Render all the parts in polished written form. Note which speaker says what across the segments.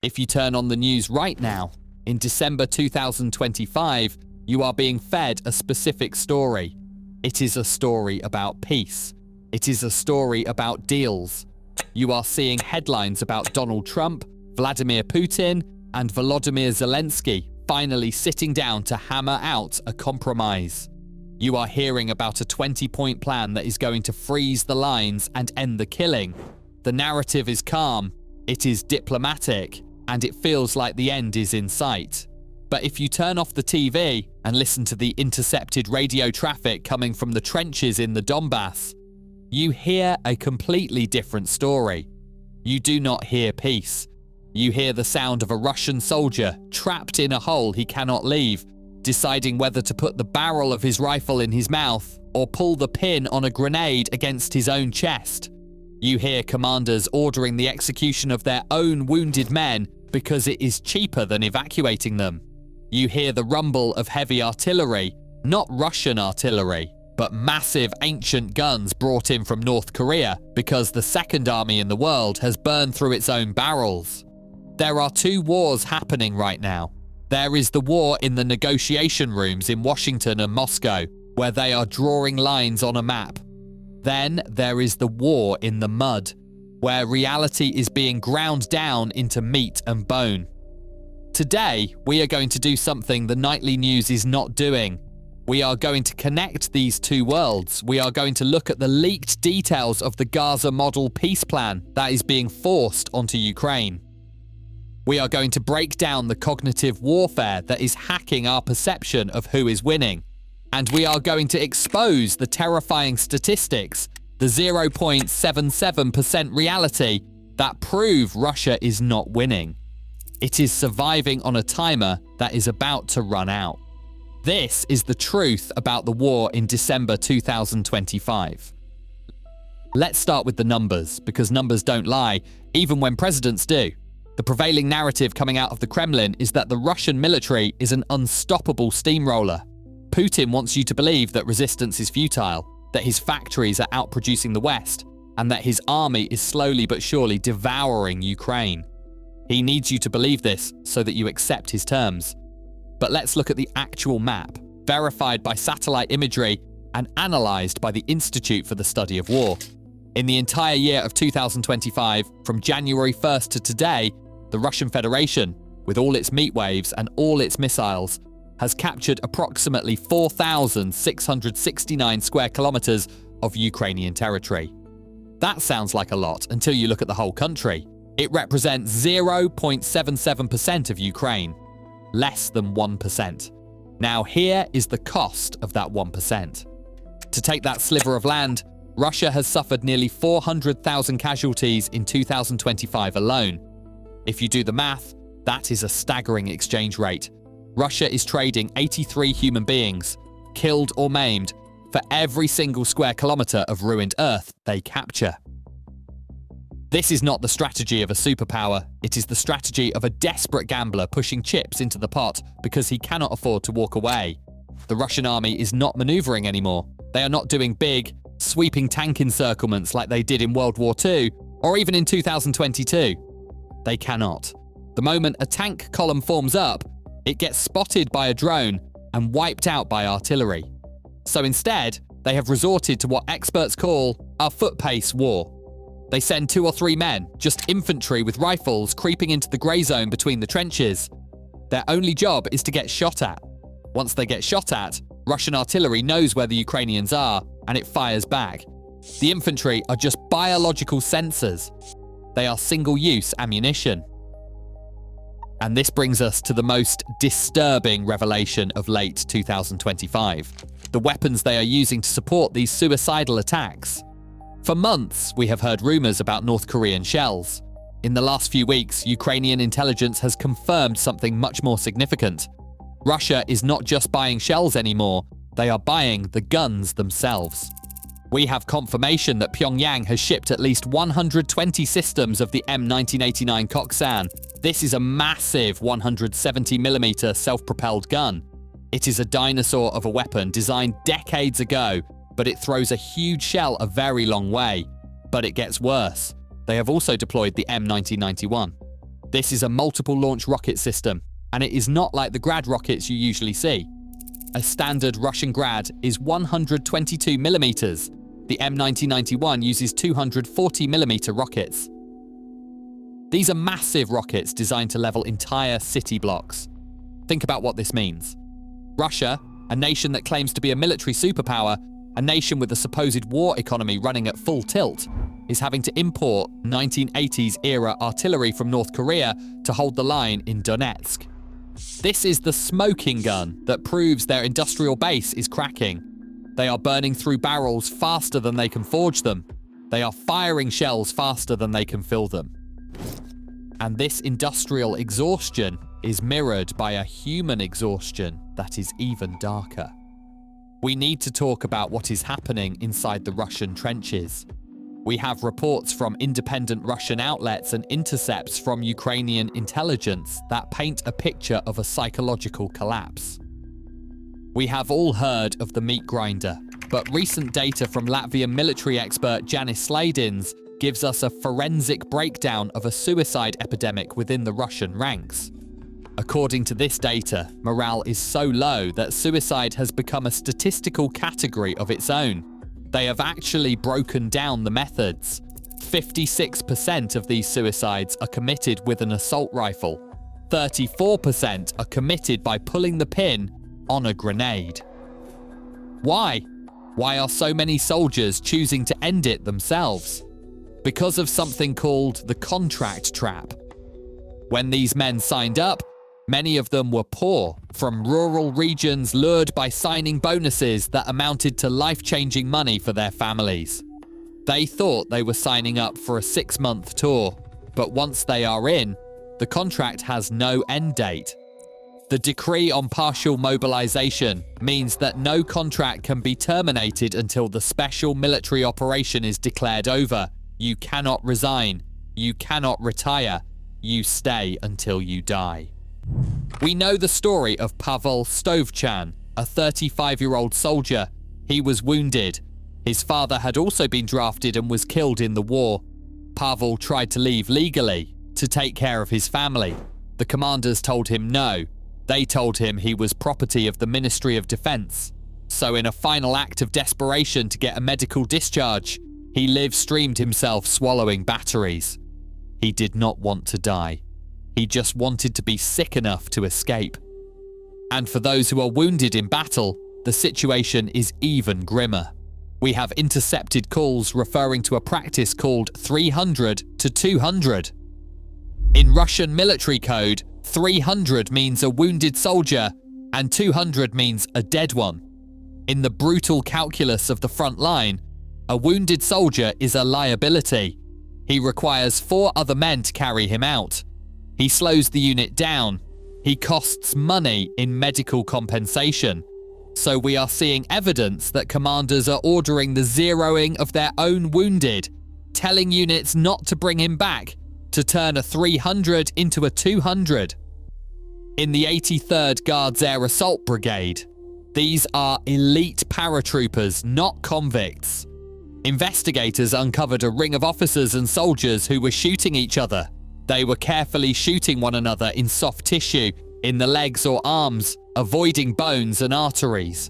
Speaker 1: If you turn on the news right now, in December 2025, you are being fed a specific story. It is a story about peace. It is a story about deals. You are seeing headlines about Donald Trump, Vladimir Putin, and Volodymyr Zelensky finally sitting down to hammer out a compromise. You are hearing about a 20-point plan that is going to freeze the lines and end the killing. The narrative is calm, it is diplomatic, and it feels like the end is in sight. But if you turn off the TV and listen to the intercepted radio traffic coming from the trenches in the Donbass, you hear a completely different story. You do not hear peace. You hear the sound of a Russian soldier trapped in a hole he cannot leave, deciding whether to put the barrel of his rifle in his mouth or pull the pin on a grenade against his own chest. You hear commanders ordering the execution of their own wounded men because it is cheaper than evacuating them. You hear the rumble of heavy artillery, not Russian artillery, but massive ancient guns brought in from North Korea because the second army in the world has burned through its own barrels. There are two wars happening right now. There is the war in the negotiation rooms in Washington and Moscow, where they are drawing lines on a map. Then there is the war in the mud, where reality is being ground down into meat and bone. Today, we are going to do something the nightly news is not doing. We are going to connect these two worlds. We are going to look at the leaked details of the Gaza model peace plan that is being forced onto Ukraine. We are going to break down the cognitive warfare that is hacking our perception of who is winning. And we are going to expose the terrifying statistics, the 0.77% reality that prove Russia is not winning. It is surviving on a timer that is about to run out. This is the truth about the war in December 2025. Let's start with the numbers, because numbers don't lie, even when presidents do. The prevailing narrative coming out of the Kremlin is that the Russian military is an unstoppable steamroller. Putin wants you to believe that resistance is futile, that his factories are outproducing the West, and that his army is slowly but surely devouring Ukraine. He needs you to believe this so that you accept his terms. But let's look at the actual map, verified by satellite imagery and analysed by the Institute for the Study of War. In the entire year of 2025, from January 1st to today, the Russian Federation, with all its meat waves and all its missiles, has captured approximately 4,669 square kilometers of Ukrainian territory. That sounds like a lot until you look at the whole country. It represents 0.77% of Ukraine, less than 1%. Now here is the cost of that 1%. To take that sliver of land, Russia has suffered nearly 400,000 casualties in 2025 alone. If you do the math, that is a staggering exchange rate. Russia is trading 83 human beings, killed or maimed, for every single square kilometer of ruined earth they capture. This is not the strategy of a superpower, it is the strategy of a desperate gambler pushing chips into the pot because he cannot afford to walk away. The Russian army is not maneuvering anymore. They are not doing big, sweeping tank encirclements like they did in World War II or even in 2022. They cannot. The moment a tank column forms up, it gets spotted by a drone and wiped out by artillery. So instead, they have resorted to what experts call a foot-pace war. They send 2 or 3 men, just infantry with rifles, creeping into the grey zone between the trenches. Their only job is to get shot at. Once they get shot at, Russian artillery knows where the Ukrainians are, and it fires back. The infantry are just biological sensors. They are single-use ammunition. And this brings us to the most disturbing revelation of late 2025. The weapons they are using to support these suicidal attacks. For months, we have heard rumors about North Korean shells. In the last few weeks, Ukrainian intelligence has confirmed something much more significant. Russia is not just buying shells anymore, they are buying the guns themselves. We have confirmation that Pyongyang has shipped at least 120 systems of the M1989 Koksan. This is a massive 170mm self-propelled gun. It is a dinosaur of a weapon designed decades ago, but it throws a huge shell a very long way. But it gets worse. They have also deployed the M1991. This is a multiple launch rocket system, and it is not like the Grad rockets you usually see. A standard Russian Grad is 122 millimeters. The M1991 uses 240 millimeter rockets. These are massive rockets designed to level entire city blocks. Think about what this means. Russia, a nation that claims to be a military superpower, a nation with a supposed war economy running at full tilt, is having to import 1980s-era artillery from North Korea to hold the line in Donetsk. This is the smoking gun that proves their industrial base is cracking. They are burning through barrels faster than they can forge them. They are firing shells faster than they can fill them. And this industrial exhaustion is mirrored by a human exhaustion that is even darker. We need to talk about what is happening inside the Russian trenches. We have reports from independent Russian outlets and intercepts from Ukrainian intelligence that paint a picture of a psychological collapse. We have all heard of the meat grinder, but recent data from Latvian military expert Janis Sladins gives us a forensic breakdown of a suicide epidemic within the Russian ranks. According to this data, morale is so low that suicide has become a statistical category of its own. They have actually broken down the methods. 56% of these suicides are committed with an assault rifle. 34% are committed by pulling the pin on a grenade. Why? Why are so many soldiers choosing to end it themselves? Because of something called the contract trap. When these men signed up, many of them were poor, from rural regions lured by signing bonuses that amounted to life-changing money for their families. They thought they were signing up for a 6-month tour, but once they are in, the contract has no end date. The decree on partial mobilization means that no contract can be terminated until the special military operation is declared over. You cannot resign. You cannot retire. You stay until you die. We know the story of Pavel Stovchan, a 35-year-old soldier. He was wounded. His father had also been drafted and was killed in the war. Pavel tried to leave legally to take care of his family. The commanders told him no. They told him he was property of the Ministry of Defense. So in a final act of desperation to get a medical discharge, he live-streamed himself swallowing batteries. He did not want to die. He just wanted to be sick enough to escape. And for those who are wounded in battle, the situation is even grimmer. We have intercepted calls referring to a practice called 300 to 200. In Russian military code, 300 means a wounded soldier and 200 means a dead one. In the brutal calculus of the front line, a wounded soldier is a liability. He requires 4 other men to carry him out. He slows the unit down. He costs money in medical compensation. So we are seeing evidence that commanders are ordering the zeroing of their own wounded, telling units not to bring him back, to turn a 300 into a 200. In the 83rd Guards Air Assault Brigade, these are elite paratroopers, not convicts. Investigators uncovered a ring of officers and soldiers who were shooting each other. They were carefully shooting one another in soft tissue, in the legs or arms, avoiding bones and arteries.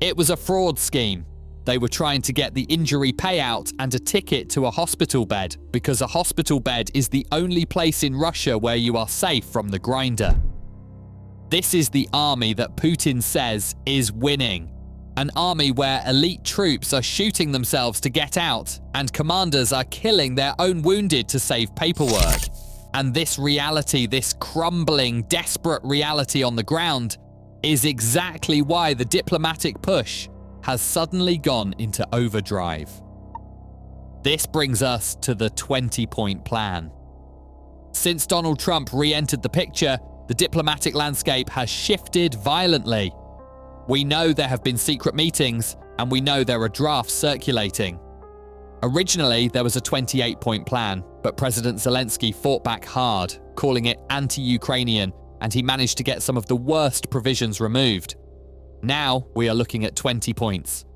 Speaker 1: It was a fraud scheme. They were trying to get the injury payout and a ticket to a hospital bed, because a hospital bed is the only place in Russia where you are safe from the grinder. This is the army that Putin says is winning. An army where elite troops are shooting themselves to get out and commanders are killing their own wounded to save paperwork. And this reality, this crumbling, desperate reality on the ground, is exactly why the diplomatic push has suddenly gone into overdrive. This brings us to the 20-point plan. Since Donald Trump re-entered the picture, the diplomatic landscape has shifted violently. We know there have been secret meetings, and we know there are drafts circulating. Originally, there was a 28-point plan, but President Zelensky fought back hard, calling it anti-Ukrainian, and he managed to get some of the worst provisions removed. Now, we are looking at 20 points.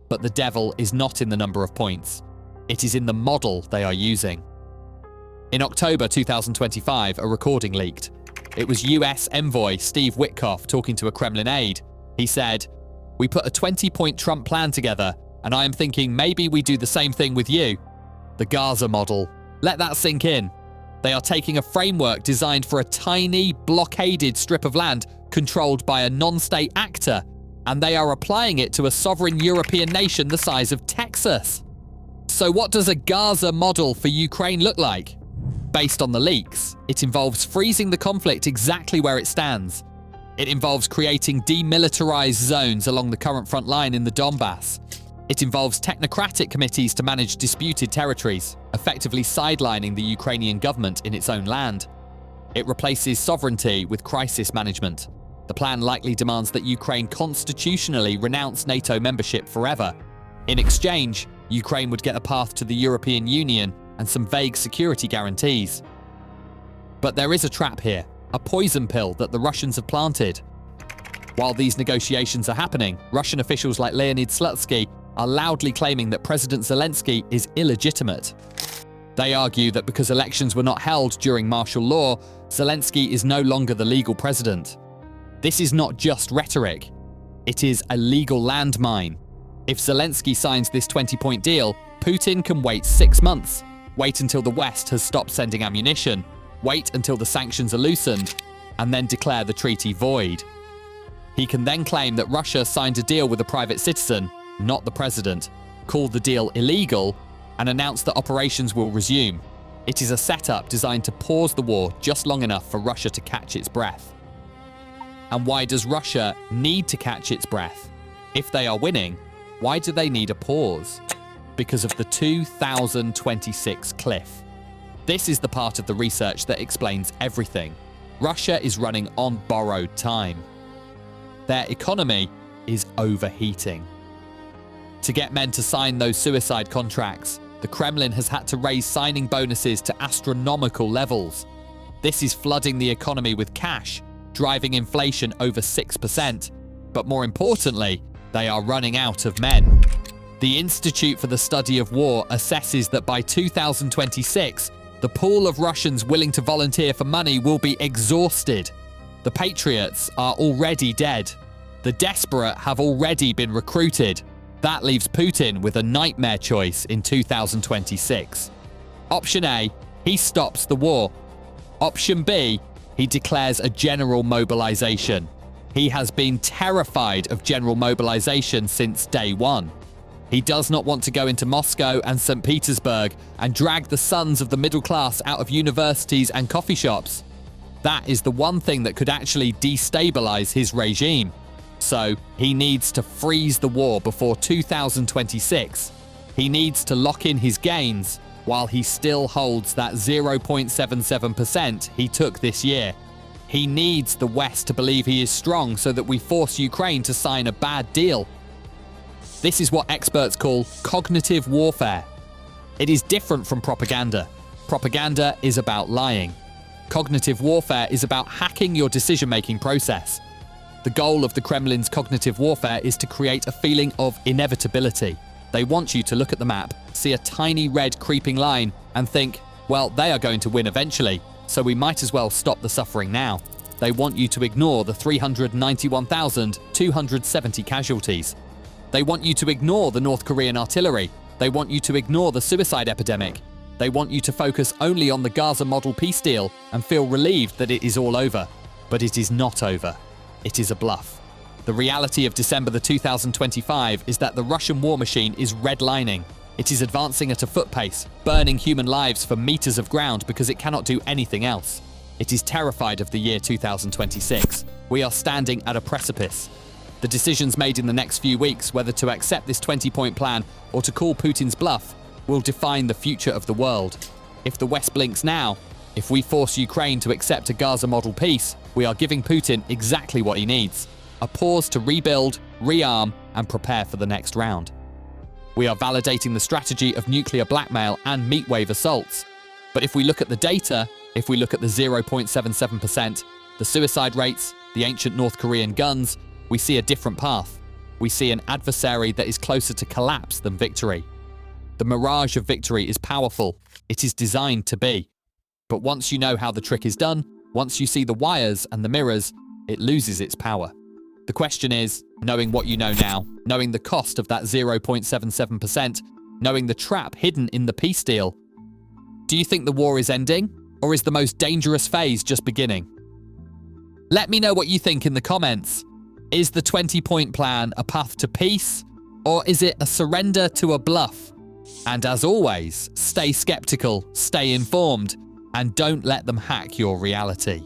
Speaker 1: But the devil is not in the number of points. It is in the model they are using. In October 2025, a recording leaked. It was US envoy Steve Witkoff talking to a Kremlin aide. He said, "We put a 20-point Trump plan together, and I am thinking maybe we do the same thing with you. The Gaza model. Let that sink in. They are taking a framework designed for a tiny, blockaded strip of land controlled by a non-state actor, and they are applying it to a sovereign European nation the size of Texas." So what does a Gaza model for Ukraine look like? Based on the leaks, it involves freezing the conflict exactly where it stands. It involves creating demilitarized zones along the current front line in the Donbass. It involves technocratic committees to manage disputed territories, effectively sidelining the Ukrainian government in its own land. It replaces sovereignty with crisis management. The plan likely demands that Ukraine constitutionally renounce NATO membership forever. In exchange, Ukraine would get a path to the European Union and some vague security guarantees. But there is a trap here, a poison pill that the Russians have planted. While these negotiations are happening, Russian officials like Leonid Slutsky are loudly claiming that President Zelensky is illegitimate. They argue that because elections were not held during martial law, Zelensky is no longer the legal president. This is not just rhetoric. It is a legal landmine. If Zelensky signs this 20-point deal, Putin can wait 6 months, wait until the West has stopped sending ammunition, wait until the sanctions are loosened, and then declare the treaty void. He can then claim that Russia signed a deal with a private citizen, not the president, call the deal illegal, and announce that operations will resume. It is a setup designed to pause the war just long enough for Russia to catch its breath. And why does Russia need to catch its breath? If they are winning, why do they need a pause? Because of the 2026 cliff. This is the part of the research that explains everything. Russia is running on borrowed time. Their economy is overheating. To get men to sign those suicide contracts, the Kremlin has had to raise signing bonuses to astronomical levels. This is flooding the economy with cash, driving inflation over 6%. But more importantly, they are running out of men. The Institute for the Study of War assesses that by 2026, the pool of Russians willing to volunteer for money will be exhausted. The patriots are already dead. The desperate have already been recruited. That leaves Putin with a nightmare choice in 2026. Option A, he stops the war. Option B, he declares a general mobilization. He has been terrified of general mobilization since day one. He does not want to go into Moscow and St. Petersburg and drag the sons of the middle class out of universities and coffee shops. That is the one thing that could actually destabilize his regime. So he needs to freeze the war before 2026. He needs to lock in his gains while he still holds that 0.77% he took this year. He needs the West to believe he is strong so that we force Ukraine to sign a bad deal. This is what experts call cognitive warfare. It is different from propaganda. Propaganda is about lying. Cognitive warfare is about hacking your decision-making process. The goal of the Kremlin's cognitive warfare is to create a feeling of inevitability. They want you to look at the map, see a tiny red creeping line, and think, well, they are going to win eventually, so we might as well stop the suffering now. They want you to ignore the 391,270 casualties. They want you to ignore the North Korean artillery. They want you to ignore the suicide epidemic. They want you to focus only on the Gaza model peace deal and feel relieved that it is all over. But it is not over. It is a bluff. The reality of December 2025 is that the Russian war machine is redlining. It is advancing at a foot pace, burning human lives for meters of ground because it cannot do anything else. It is terrified of the year 2026. We are standing at a precipice. The decisions made in the next few weeks, whether to accept this 20-point plan or to call Putin's bluff, will define the future of the world. If the West blinks now, if we force Ukraine to accept a Gaza model peace, we are giving Putin exactly what he needs: a pause to rebuild, rearm, and prepare for the next round. We are validating the strategy of nuclear blackmail and meat wave assaults. But if we look at the data, if we look at the 0.77%, the suicide rates, the ancient North Korean guns, we see a different path. We see an adversary that is closer to collapse than victory. The mirage of victory is powerful. It is designed to be. But once you know how the trick is done, once you see the wires and the mirrors, it loses its power. The question is, knowing what you know now, knowing the cost of that 0.77%, knowing the trap hidden in the peace deal, do you think the war is ending, or is the most dangerous phase just beginning? Let me know what you think in the comments. Is the 20-point plan a path to peace, or is it a surrender to a bluff? And as always, stay skeptical, stay informed, and don't let them hack your reality.